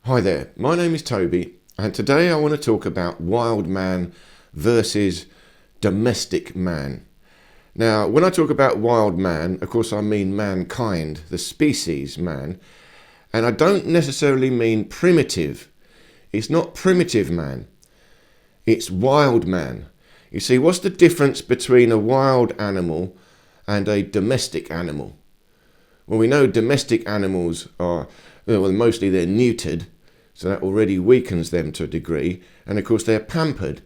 Hi there, my name is Toby, and today I want to talk about wild man versus domestic man. Now, when I talk about wild man, of course I mean mankind, the species man, and I don't necessarily mean primitive. It's not primitive man, it's wild man. You see, what's the difference between a wild animal and a domestic animal? Well, we know domestic animals are, well, mostly they're neutered, so that already weakens them to a degree. And of course, they're pampered.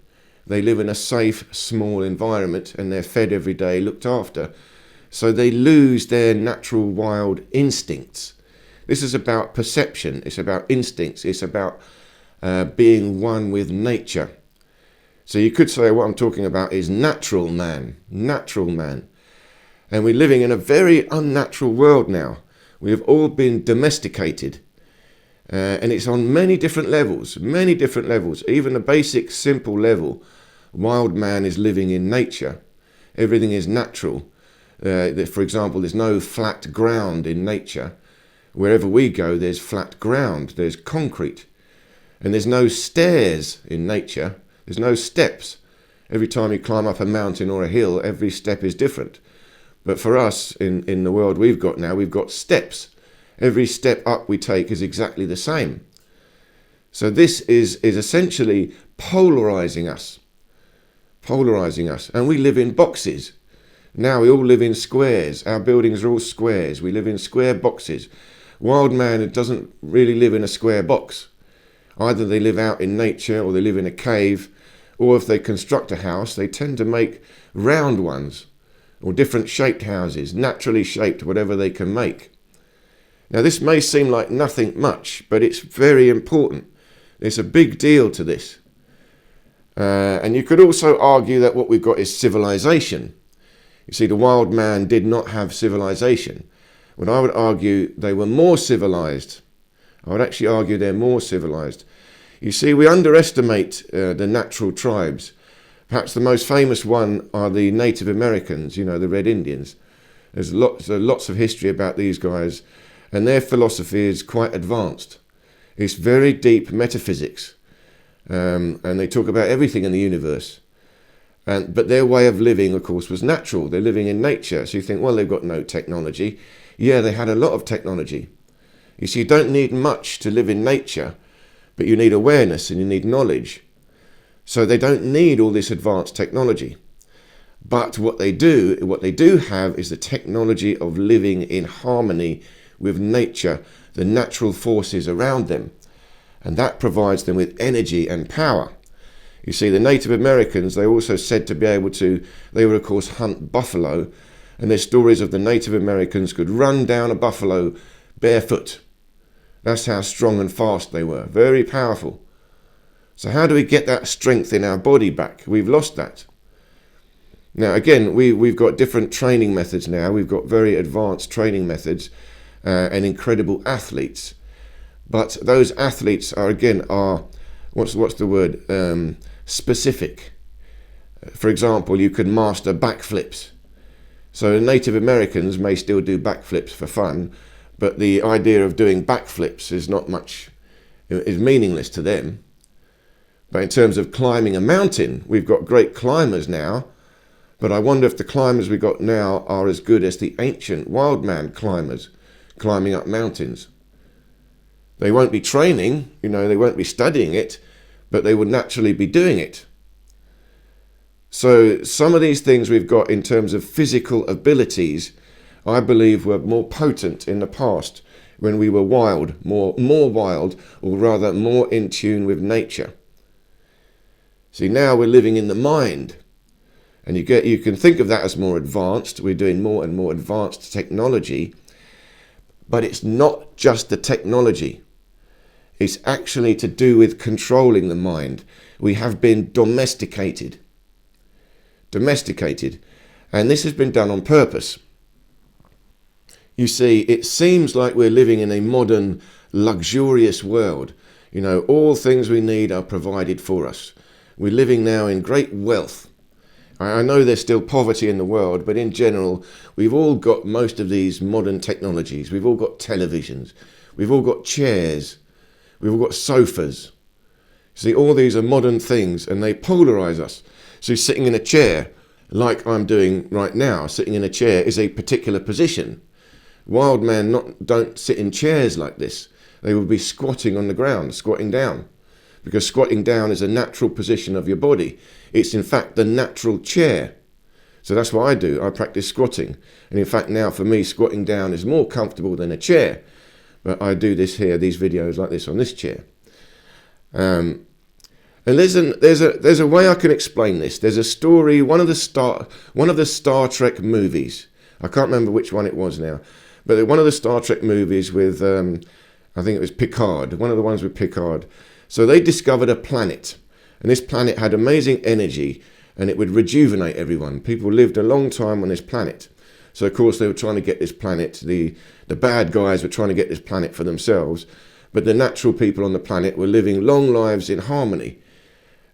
They live in a safe, small environment and they're fed every day, looked after. So they lose their natural wild instincts. This is about perception. It's about instincts. It's about being one with nature. So you could say what I'm talking about is natural man. Natural man. And we're living in a very unnatural world now. We have all been domesticated. And it's on many different levels. Even a basic, simple level. Wild man is living in nature. Everything is natural. For example, there's no flat ground in nature. Wherever we go, there's flat ground. There's concrete. And there's no stairs in nature. There's no steps. Every time you climb up a mountain or a hill, every step is different. But for us, in the world we've got now, we've got steps. Every step up we take is exactly the same. So this is essentially polarizing us. And we live in boxes. Now we all live in squares. Our buildings are all squares. We live in square boxes. Wild man doesn't really live in a square box. Either they live out in nature or they live in a cave, or if they construct a house, they tend to make round ones or different shaped houses, naturally shaped, whatever they can make. Now this may seem like nothing much, but it's very important. There's a big deal to this. And you could also argue that what we've got is civilization. You see, the wild man did not have civilization. When I would argue they were more civilized. I would actually argue they're more civilized. You see, we underestimate the natural tribes. Perhaps the most famous one are the Native Americans, the Red Indians. There's lots of history about these guys. And their philosophy is quite advanced. It's very deep metaphysics. And they talk about everything in the universe. But their way of living, of course, was natural. They're living in nature. So you think, well, they've got no technology. Yeah, they had a lot of technology. You see, you don't need much to live in nature, but you need awareness and you need knowledge. So they don't need all this advanced technology. But what they do have is the technology of living in harmony with nature, the natural forces around them. And that provides them with energy and power. You see, the Native Americans, they also said to be able to, they would of course hunt buffalo. And there's stories of the Native Americans could run down a buffalo barefoot. That's how strong and fast they were. Very powerful. So how do we get that strength in our body back? We've lost that. Now again, we've got different training methods now. We've got very advanced training methods. And incredible athletes, but those athletes are what's the word, specific. For example, you can master backflips. So Native Americans may still do backflips for fun, but the idea of doing backflips is meaningless to them. But in terms of climbing a mountain, we've got great climbers now, but I wonder if the climbers we've got now are as good as the ancient wild man climbers climbing up mountains. They won't be training, they won't be studying it, but they would naturally be doing it. So some of these things we've got in terms of physical abilities, I believe were more potent in the past when we were wild, more wild, or rather more in tune with nature. See, now we're living in the mind, and you can think of that as more advanced. We're doing more and more advanced technology. But it's not just the technology. It's actually to do with controlling the mind. We have been domesticated. And this has been done on purpose. You see, it seems like we're living in a modern, luxurious world. All things we need are provided for us. We're living now in great wealth. I know there's still poverty in the world, but in general, we've all got most of these modern technologies. We've all got televisions. We've all got chairs. We've all got sofas. See, all these are modern things and they polarize us. So sitting in a chair, like I'm doing right now, sitting in a chair is a particular position. Wild men don't sit in chairs like this. They will be squatting on the ground, squatting down. Because squatting down is a natural position of your body. It's in fact the natural chair. So that's what I do. I practice squatting. And in fact now for me, squatting down is more comfortable than a chair. But I do this here, these videos like this on this chair. And there's a way I can explain this. There's a story, one of the Star Trek movies. I can't remember which one it was now. But one of the Star Trek movies with, I think it was Picard, one of the ones with Picard. So they discovered a planet, and this planet had amazing energy, and it would rejuvenate everyone. People lived a long time on this planet. So of course they were trying to get this planet, the bad guys were trying to get this planet for themselves, but the natural people on the planet were living long lives in harmony.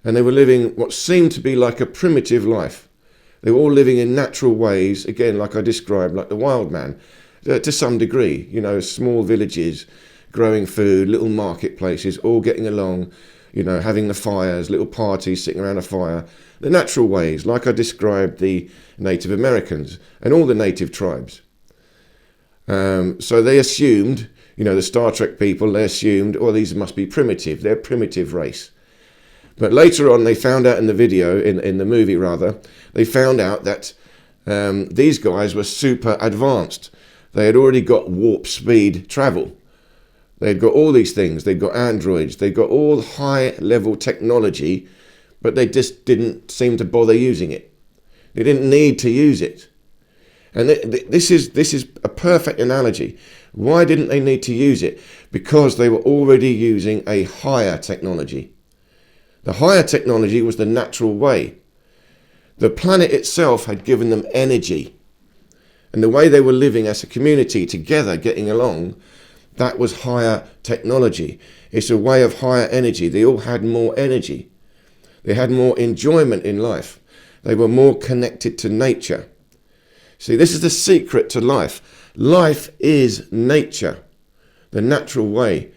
And they were living what seemed to be like a primitive life. They were all living in natural ways, again, like I described, like the wild man, to some degree, you know, small villages, growing food, little marketplaces, all getting along, you know, having the fires, little parties, sitting around a fire, the natural ways, like I described the Native Americans and all the native tribes. So they assumed, you know, the Star Trek people, they assumed, oh, these must be primitive, they're a primitive race. But later on, they found out in the video, in the movie rather, they found out that these guys were super advanced. They had already got warp speed travel. They'd got all these things. They'd got androids. They'd got all high-level technology, but they just didn't seem to bother using it. They didn't need to use it. And this is a perfect analogy. Why didn't they need to use it? Because they were already using a higher technology. The higher technology was the natural way. The planet itself had given them energy. And the way they were living as a community together, getting along, that was higher technology. It's a way of higher energy. They all had more energy. They had more enjoyment in life. They were more connected to nature. See, this is the secret to life. Life is nature, the natural way.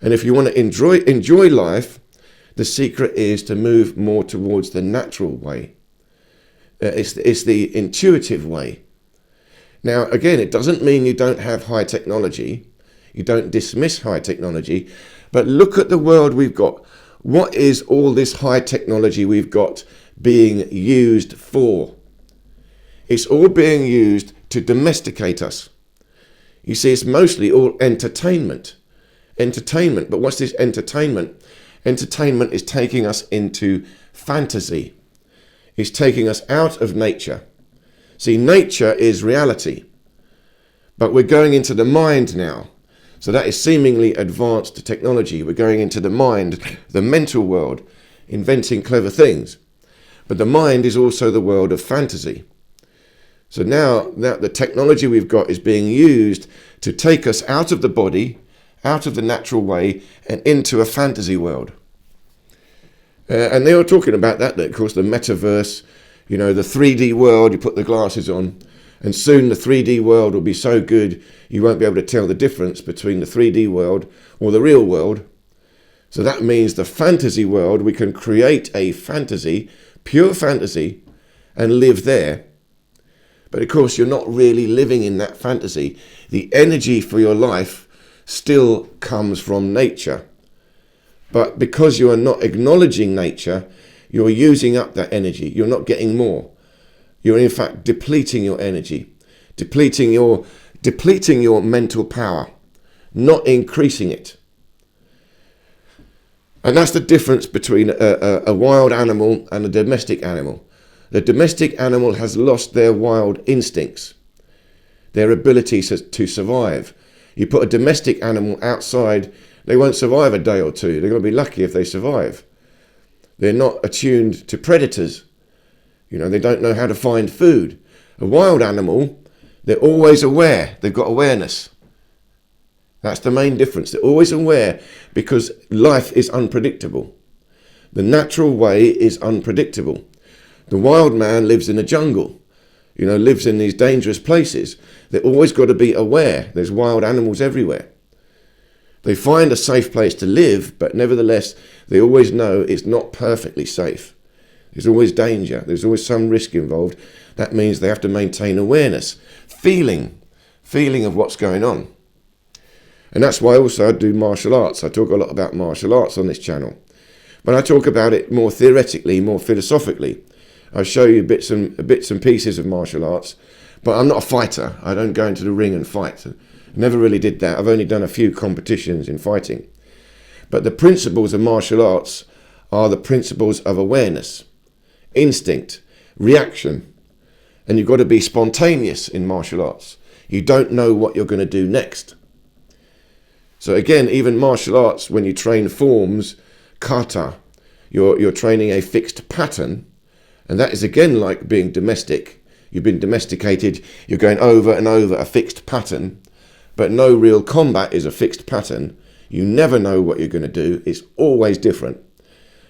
And if you want to enjoy life, the secret is to move more towards the natural way. It's the intuitive way. Now, again, it doesn't mean you don't have high technology. You don't dismiss high technology. But look at the world we've got. What is all this high technology we've got being used for? It's all being used to domesticate us. You see, it's mostly all entertainment. Entertainment. But what's this entertainment? Entertainment is taking us into fantasy. It's taking us out of nature. See, nature is reality. But we're going into the mind now. So that is seemingly advanced technology. We're going into the mind, the mental world, inventing clever things. But the mind is also the world of fantasy. So now the technology we've got is being used to take us out of the body, out of the natural way, and into a fantasy world. And they were talking about that, of course, the metaverse, you know, the 3D world, you put the glasses on, and soon the 3D world will be so good you won't be able to tell the difference between the 3D world or the real world. So that means the fantasy world, we can create a fantasy, pure fantasy, and live there. But of course, you're not really living in that fantasy. The energy for your life still comes from nature. But because you are not acknowledging nature, you're using up that energy. You're not getting more. You're in fact depleting your energy, depleting your mental power, not increasing it. And that's the difference between a wild animal and a domestic animal. The domestic animal has lost their wild instincts, their ability to survive. You put a domestic animal outside, they won't survive a day or two. They're going to be lucky if they survive. They're not attuned to predators. You know, they don't know how to find food. A wild animal, they're always aware. They've got awareness. That's the main difference. They're always aware because life is unpredictable. The natural way is unpredictable. The wild man lives in a jungle, you know, lives in these dangerous places. They've always got to be aware. There's wild animals everywhere. They find a safe place to live, but nevertheless, they always know it's not perfectly safe. There's always danger. There's always some risk involved. That means they have to maintain awareness, feeling of what's going on. And that's why also I do martial arts. I talk a lot about martial arts on this channel. But I talk about it more theoretically, more philosophically. I show you bits and pieces of martial arts, but I'm not a fighter. I don't go into the ring and fight. I never really did that. I've only done a few competitions in fighting. But the principles of martial arts are the principles of awareness, instinct, reaction. And you've got to be spontaneous in martial arts. You don't know what you're going to do next. So again, even martial arts, when you train forms, kata, you're training a fixed pattern. And that is again like being domestic. You've been domesticated, you're going over and over a fixed pattern, but no real combat is a fixed pattern. You never know what you're going to do. It's always different.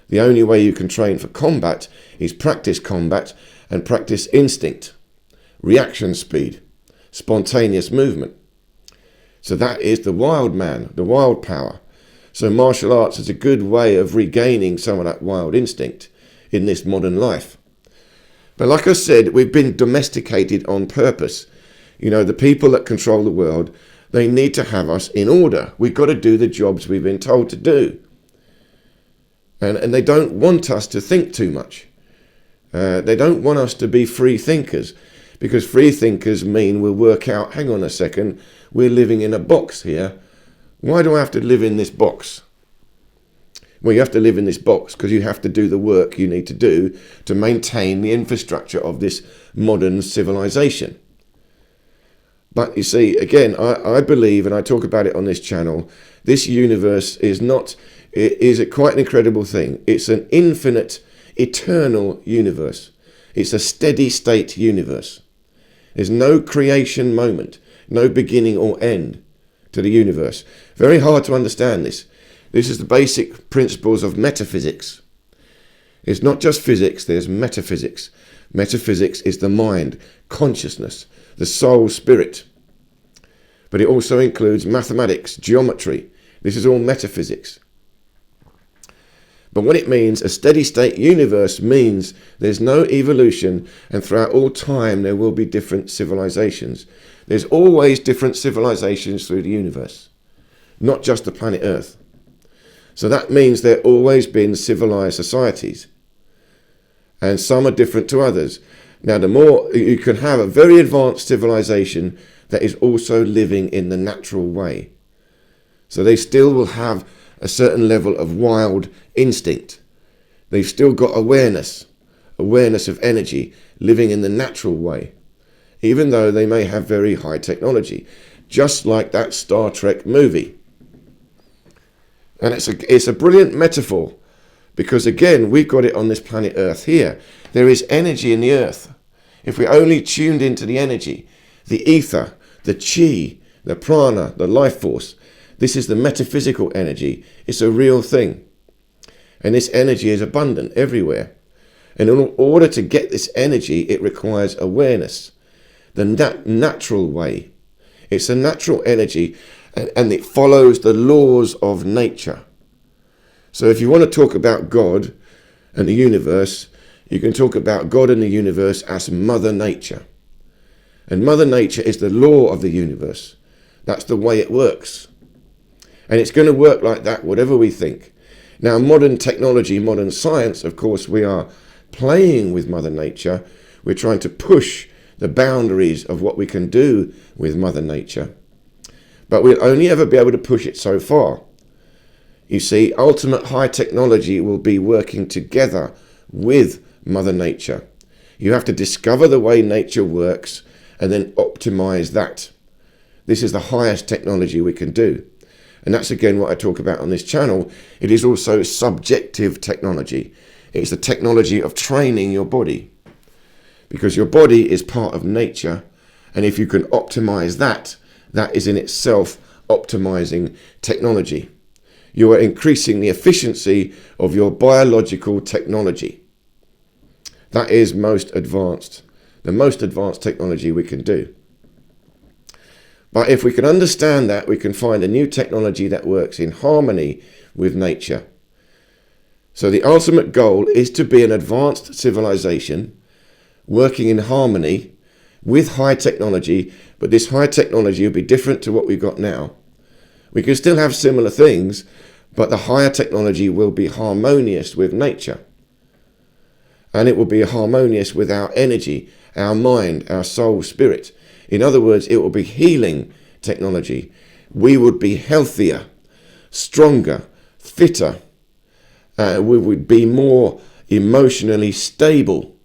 The only way you can train for combat is practice combat and practice instinct, reaction speed, spontaneous movement. So that is the wild man, the wild power. So martial arts is a good way of regaining some of that wild instinct in this modern life. But like I said, we've been domesticated on purpose. You know, the people that control the world, they need to have us in order. We've got to do the jobs we've been told to do. And they don't want us to think too much. They don't want us to be free thinkers, because free thinkers mean we'll work out, hang on a second, we're living in a box here. Why do I have to live in this box? Well, you have to live in this box because you have to do the work you need to do to maintain the infrastructure of this modern civilization. But you see, again, I believe, and I talk about it on this channel, this universe is quite an incredible thing. It's an infinite, eternal universe. It's a steady state universe. There's no creation moment, no beginning or end to the universe. Very hard to understand this. This is the basic principles of metaphysics. It's not just physics, there's metaphysics. Metaphysics is the mind, consciousness, the soul, spirit. But it also includes mathematics, geometry. This is all metaphysics. But what it means, a steady state universe, means there's no evolution, and throughout all time there will be different civilizations. There's always different civilizations through the universe, not just the planet Earth. So that means there have always been civilized societies, and some are different to others. Now, the more you can have a very advanced civilization that is also living in the natural way. So they still will have a certain level of wild instinct. They've still got awareness of energy, living in the natural way, even though they may have very high technology, just like that Star Trek movie. And it's a brilliant metaphor, because again, we've got it on this planet Earth here. There is energy in the Earth. If we only tuned into the energy, the ether, the chi, the prana, the life force, this is the metaphysical energy. It's a real thing. And this energy is abundant everywhere. And in order to get this energy, it requires awareness, the natural way. It's a natural energy, and it follows the laws of nature. So if you want to talk about God and the universe, you can talk about God and the universe as Mother Nature. And Mother Nature is the law of the universe. That's the way it works. And it's going to work like that, whatever we think. Now, modern technology, modern science, of course, we are playing with Mother Nature. We're trying to push the boundaries of what we can do with Mother Nature. But we'll only ever be able to push it so far. You see, ultimate high technology will be working together with Mother Nature. You have to discover the way nature works and then optimize that. This is the highest technology we can do. And that's again what I talk about on this channel. It is also subjective technology. It's the technology of training your body, because your body is part of nature. And if you can optimize that, that is in itself optimizing technology. You are increasing the efficiency of your biological technology. That is most advanced, the most advanced technology we can do. But if we can understand that, we can find a new technology that works in harmony with nature. So the ultimate goal is to be an advanced civilization working in harmony with high technology, but this high technology will be different to what we've got now. We can still have similar things, but the higher technology will be harmonious with nature. And it will be harmonious with our energy, our mind, our soul, spirit. In other words, it will be healing technology. We would be healthier, stronger, fitter. We would be more emotionally stable.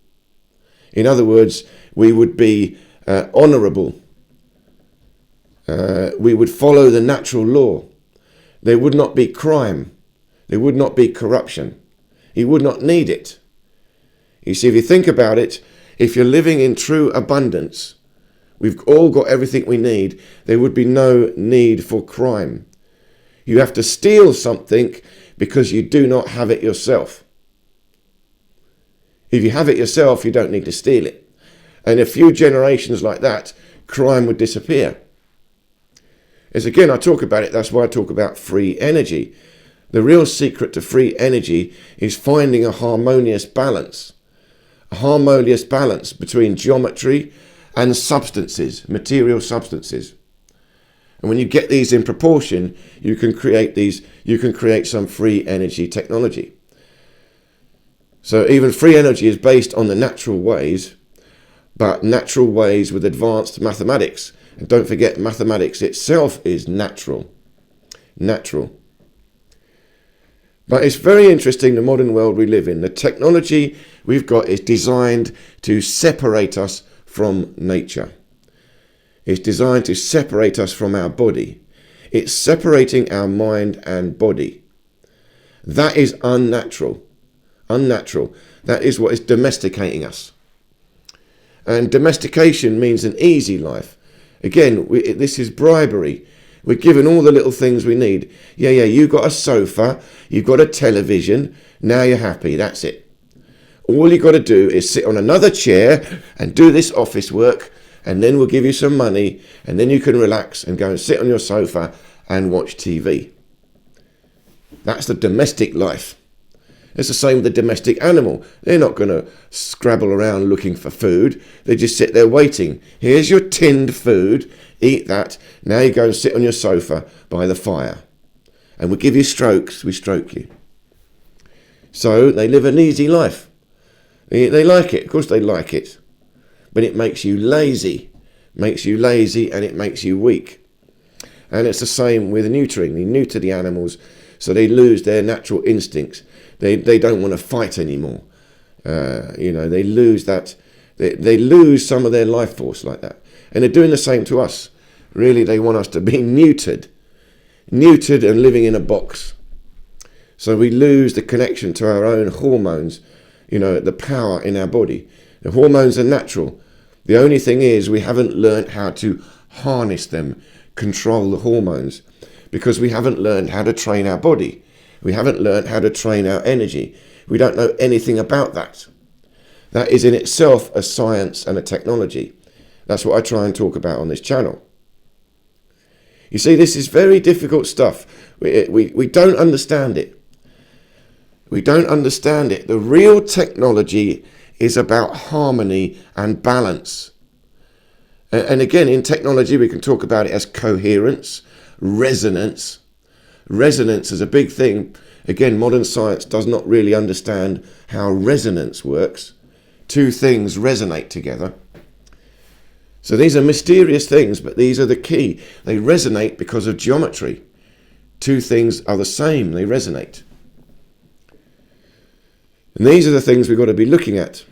In other words, we would be honourable. We would follow the natural law. There would not be crime. There would not be corruption. You would not need it. You see, if you think about it, if you're living in true abundance, we've all got everything we need, there would be no need for crime. You have to steal something because you do not have it yourself. If you have it yourself, you don't need to steal it. And a few generations like that, crime would disappear. As again, I talk about it, that's why I talk about free energy. The real secret to free energy is finding a harmonious balance. A harmonious balance between geometry and substances, material substances. And when you get these in proportion, you can create some free energy technology. So even free energy is based on the natural ways, but natural ways with advanced mathematics. And don't forget, mathematics itself is natural. Natural. But it's very interesting, the modern world we live in. The technology we've got is designed to separate us from nature. It's designed to separate us from our body. It's separating our mind and body. That is unnatural. Unnatural. That is what is domesticating us. And domestication means an easy life. Again, this is bribery. We're given all the little things we need. Yeah, you've got a sofa, you've got a television, now you're happy, that's it. All you've got to do is sit on another chair and do this office work, and then we'll give you some money, and then you can relax and go and sit on your sofa and watch TV. That's the domestic life. It's the same with the domestic animal. They're not going to scrabble around looking for food. They just sit there waiting. Here's your tinned food. Eat that. Now you go and sit on your sofa by the fire. And we give you strokes. We stroke you. So they live an easy life. They like it. Of course they like it. But it makes you lazy. Makes you lazy and it makes you weak. And it's the same with neutering. They neuter the animals so they lose their natural instincts. They don't want to fight anymore. They lose that. They lose some of their life force like that. And they're doing the same to us. Really, they want us to be neutered and living in a box. So we lose the connection to our own hormones, the power in our body. The hormones are natural. The only thing is we haven't learned how to harness them, control the hormones, because we haven't learned how to train our body. We haven't learned how to train our energy. We don't know anything about that. That is in itself a science and a technology. That's what I try and talk about on this channel. You see, this is very difficult stuff. We don't understand it. We don't understand it. The real technology is about harmony and balance. And again, in technology, we can talk about it as coherence, resonance. Resonance is a big thing. Again, modern science does not really understand how resonance works. Two things resonate together. So these are mysterious things, but these are the key. They resonate because of geometry. Two things are the same, they resonate. And these are the things we've got to be looking at.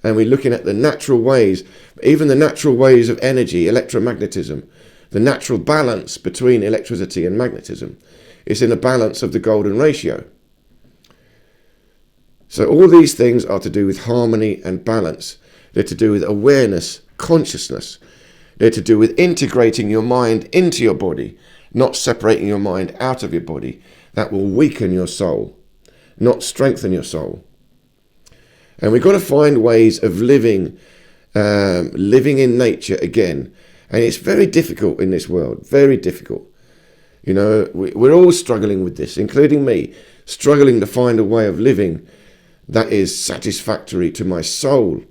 And we're looking at the natural ways, even the natural ways of energy, electromagnetism, the natural balance between electricity and magnetism. It's in a balance of the golden ratio. So all these things are to do with harmony and balance. They're to do with awareness, consciousness. They're to do with integrating your mind into your body, not separating your mind out of your body. That will weaken your soul, not strengthen your soul. And we've got to find ways of living in nature again. And it's very difficult in this world, very difficult. You know, we're all struggling with this, including me, struggling to find a way of living that is satisfactory to my soul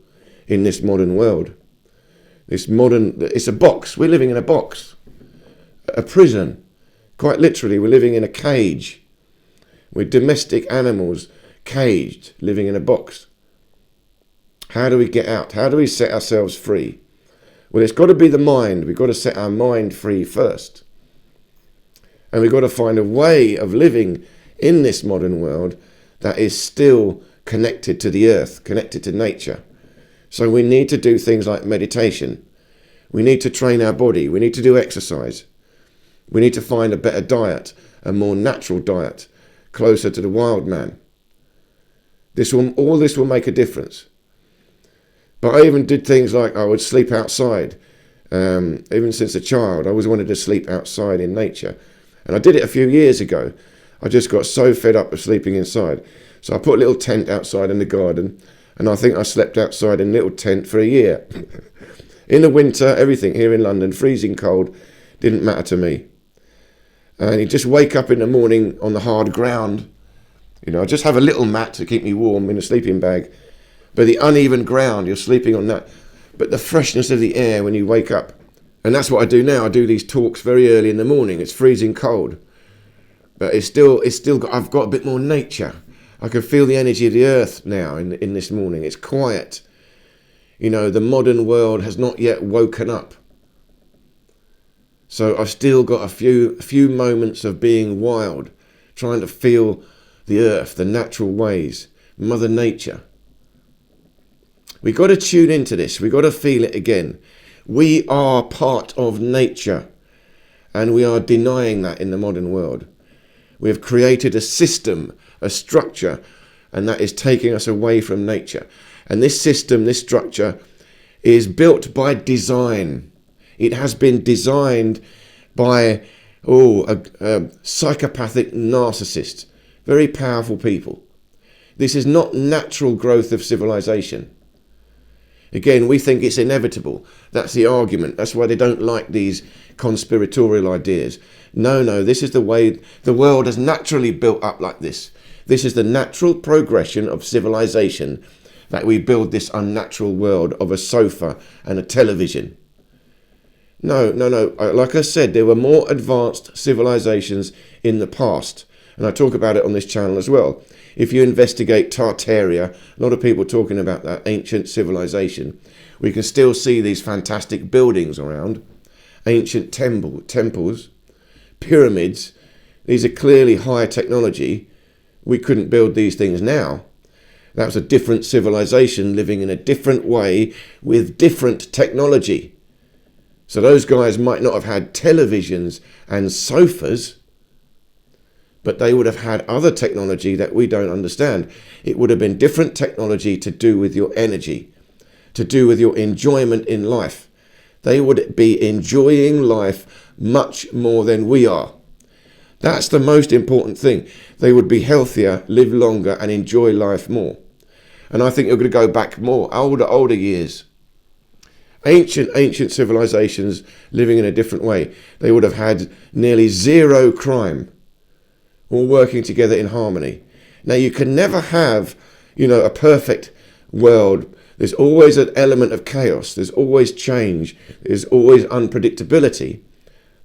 in this modern world. It's a box. We're living in a box, a prison. Quite literally, we're living in a cage. We're domestic animals, caged, living in a box. How do we get out? How do we set ourselves free? Well, it's got to be the mind. We've got to set our mind free first. And we've got to find a way of living in this modern world that is still connected to the earth, connected to nature. So we need to do things like meditation. We need to train our body. We need to do exercise. We need to find a better diet, a more natural diet, closer to the wild man. All this will make a difference. But I even did things like I would sleep outside. Even since a child, I always wanted to sleep outside in nature. And I did it a few years ago. I just got so fed up of sleeping inside. So I put a little tent outside in the garden, and I think I slept outside in a little tent for a year. In the winter, everything here in London, freezing cold, didn't matter to me. And you just wake up in the morning on the hard ground. You know, I just have a little mat to keep me warm in a sleeping bag. But the uneven ground, you're sleeping on that. But the freshness of the air when you wake up. And that's what I do now. I do these talks very early in the morning. It's freezing cold. But I've got a bit more nature. I can feel the energy of the earth now in this morning. It's quiet. You know, the modern world has not yet woken up. So I've still got a few moments of being wild, trying to feel the earth, the natural ways, Mother Nature. We've got to tune into this. We've got to feel it again. We are part of nature, and we are denying that in the modern world. We have created a system, a structure, and that is taking us away from nature. And this system, this structure, is built by design. It has been designed by a psychopathic narcissist, very powerful people. This is not natural growth of civilization. Again, we think it's inevitable. That's the argument. That's why they don't like these conspiratorial ideas. No, this is the way the world has naturally built up like this. This is the natural progression of civilization, that we build this unnatural world of a sofa and a television. No. Like I said, there were more advanced civilizations in the past. And I talk about it on this channel as well. If you investigate Tartaria, a lot of people talking about that ancient civilization, we can still see these fantastic buildings around. Ancient temples, pyramids. These are clearly higher technology. We couldn't build these things now. That was a different civilization living in a different way with different technology. So those guys might not have had televisions and sofas, but they would have had other technology that we don't understand. It would have been different technology to do with your energy, to do with your enjoyment in life. They would be enjoying life much more than we are. That's the most important thing. They would be healthier, live longer, and enjoy life more. And I think you're going to go back more, older years. Ancient civilizations living in a different way. They would have had nearly zero crime, all working together in harmony. Now, you can never have, a perfect world. There's always an element of chaos. There's always change. There's always unpredictability.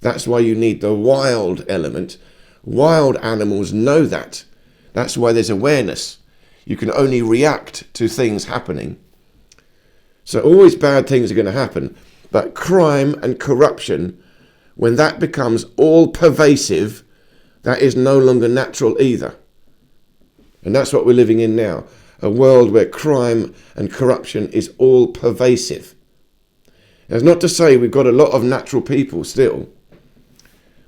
That's why you need the wild element. Wild animals know that. That's why there's awareness. You can only react to things happening. So always bad things are going to happen. But crime and corruption, when that becomes all pervasive, that is no longer natural either. And that's what we're living in now. A world where crime and corruption is all pervasive. That's not to say we've got a lot of natural people still,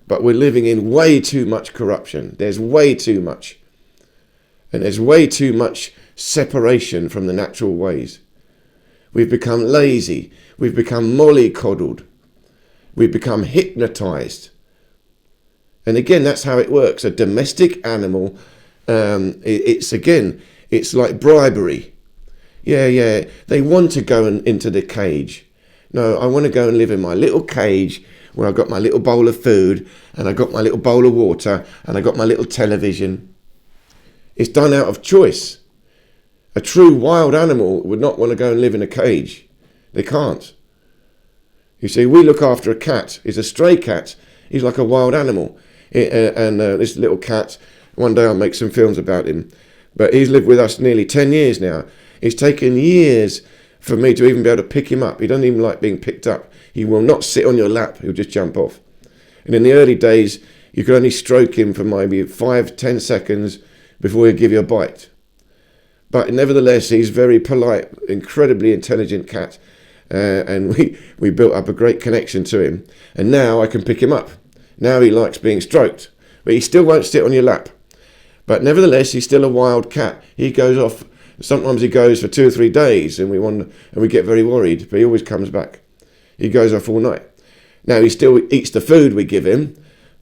but we're living in way too much corruption. There's way too much. And there's way too much separation from the natural ways. We've become lazy. We've become mollycoddled. We've become hypnotized. And again, that's how it works. A domestic animal, it's like bribery. Yeah, they want to go into the cage. No, I want to go and live in my little cage where I've got my little bowl of food and I've got my little bowl of water and I've got my little television. It's done out of choice. A true wild animal would not want to go and live in a cage. They can't. You see, we look after a cat. He's a stray cat. He's like a wild animal. This little cat, one day I'll make some films about him, but he's lived with us nearly 10 years now. It's taken years for me to even be able to pick him up. He doesn't even like being picked up. He will not sit on your lap. He'll just jump off. And in the early days, you could only stroke him for maybe 5-10 seconds before he'd give you a bite. But nevertheless, he's very polite, incredibly intelligent cat. And we built up a great connection to him. And now I can pick him up. Now he likes being stroked. But he still won't sit on your lap. But nevertheless, he's still a wild cat. He goes off. Sometimes he goes for 2 or 3 days, and we get very worried. But he always comes back. He goes off all night. Now he still eats the food we give him,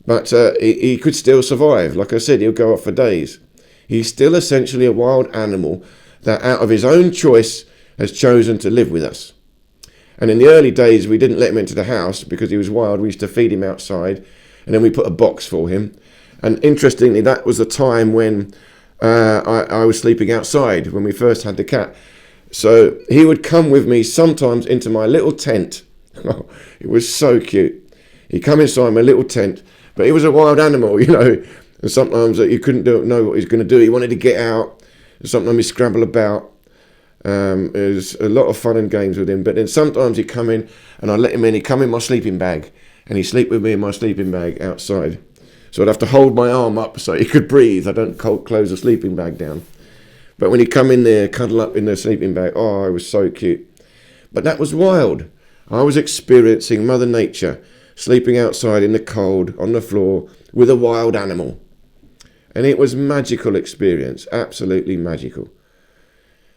but he could still survive. Like I said, he'll go off for days. He's still essentially a wild animal that, out of his own choice, has chosen to live with us. And in the early days, we didn't let him into the house because he was wild. We used to feed him outside, and then we put a box for him. And interestingly, that was the time when I was sleeping outside when we first had the cat. So he would come with me sometimes into my little tent. It was so cute. He'd come inside my little tent, but he was a wild animal, And sometimes you couldn't know what he was going to do. He wanted to get out. Sometimes he'd scramble about. It was a lot of fun and games with him. But then sometimes he'd come in, and I'd let him in. He'd come in my sleeping bag, and he'd sleep with me in my sleeping bag outside. So I'd have to hold my arm up so he could breathe. I don't close the sleeping bag down. But when he'd come in there, cuddle up in the sleeping bag, it was so cute. But that was wild. I was experiencing Mother Nature, sleeping outside in the cold, on the floor, with a wild animal. And it was magical experience, absolutely magical.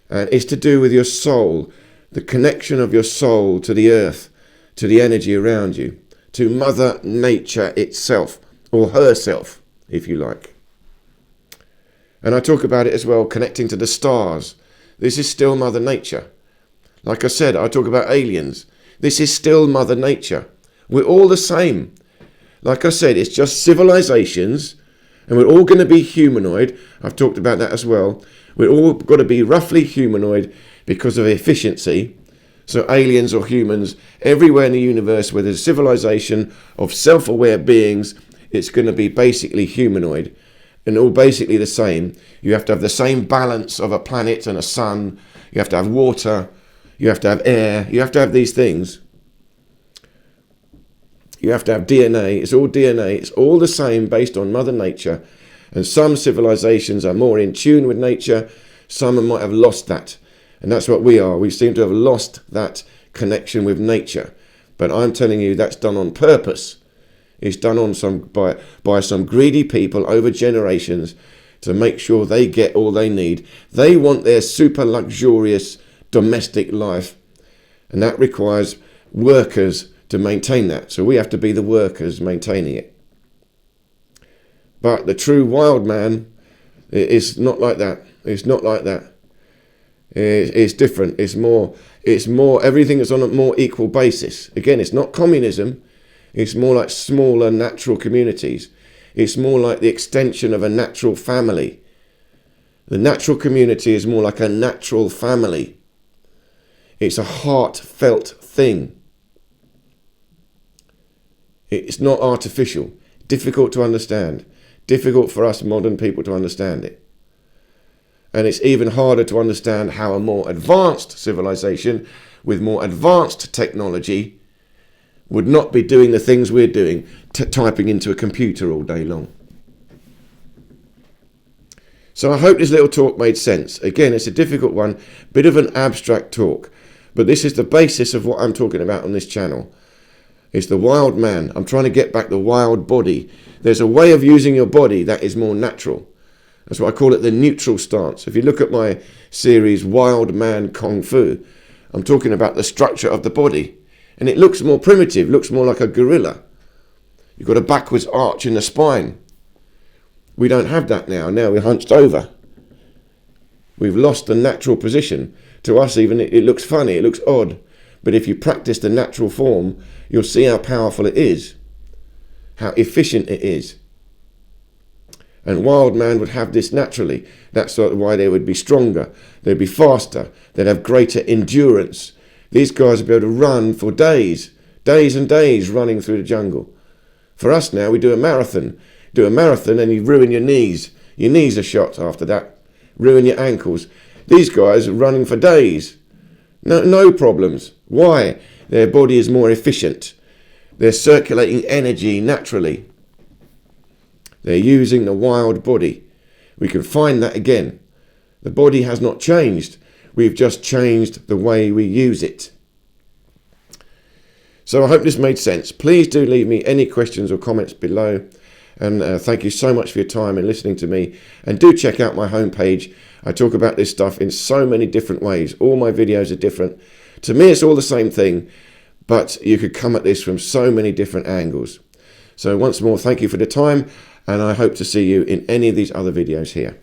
And it's to do with your soul, the connection of your soul to the earth, to the energy around you, to Mother Nature itself, or herself, if you like. And I talk about it as well, connecting to the stars. This is still Mother Nature. Like I said, I talk about aliens. This is still Mother Nature. We're all the same. Like I said, it's just civilizations, and we're all going to be humanoid. I've talked about that as well. We're all got to be roughly humanoid because of efficiency. So aliens or humans, everywhere in the universe where there's a civilization of self-aware beings, it's going to be basically humanoid and all basically the same. You have to have the same balance of a planet and a sun. You have to have water. You have to have air. You have to have these things. You have to have DNA. It's all DNA. It's all the same based on Mother Nature. And some civilizations are more in tune with nature. Some might have lost that. And that's what we are. We seem to have lost that connection with nature. But I'm telling you, that's done on purpose. It's done on by some greedy people over generations to make sure they get all they need. They want their super luxurious domestic life. And that requires workers to maintain that. So we have to be the workers maintaining it. But the true wild man is not like that. It's not like that. It's different. It's more, everything is on a more equal basis. Again, it's not communism. It's more like smaller natural communities. It's more like the extension of a natural family. The natural community is more like a natural family. It's a heartfelt thing. It's not artificial. Difficult to understand. Difficult for us modern people to understand it. And it's even harder to understand how a more advanced civilization with more advanced technology would not be doing the things we're doing, typing into a computer all day long. So I hope this little talk made sense. Again, it's a difficult one, bit of an abstract talk, but this is the basis of what I'm talking about on this channel. It's the wild man. I'm trying to get back the wild body. There's a way of using your body that is more natural. That's what I call it, the neutral stance. If you look at my series, Wild Man Kung Fu, I'm talking about the structure of the body. And it looks more primitive, looks more like a gorilla. You've got a backwards arch in the spine. We don't have that now. Now we're hunched over. We've lost the natural position. To us even, it looks funny, it looks odd. But if you practice the natural form, you'll see how powerful it is, how efficient it is. And wild man would have this naturally. That's why they would be stronger, they'd be faster, they'd have greater endurance. These guys would be able to run for days and days running through the jungle. For us now, we do a marathon. And you ruin your knees. Your knees are shot after that. Ruin your ankles. These guys are running for days. No problems. Why? Their body is more efficient. They're circulating energy naturally. They're using the wild body. We can find that again. The body has not changed. We've just changed the way we use it. So I hope this made sense. Please do leave me any questions or comments below. And thank you so much for your time and listening to me. And do check out my homepage. I talk about this stuff in so many different ways. All my videos are different. To me, it's all the same thing, but you could come at this from so many different angles. So once more, thank you for the time, and I hope to see you in any of these other videos here.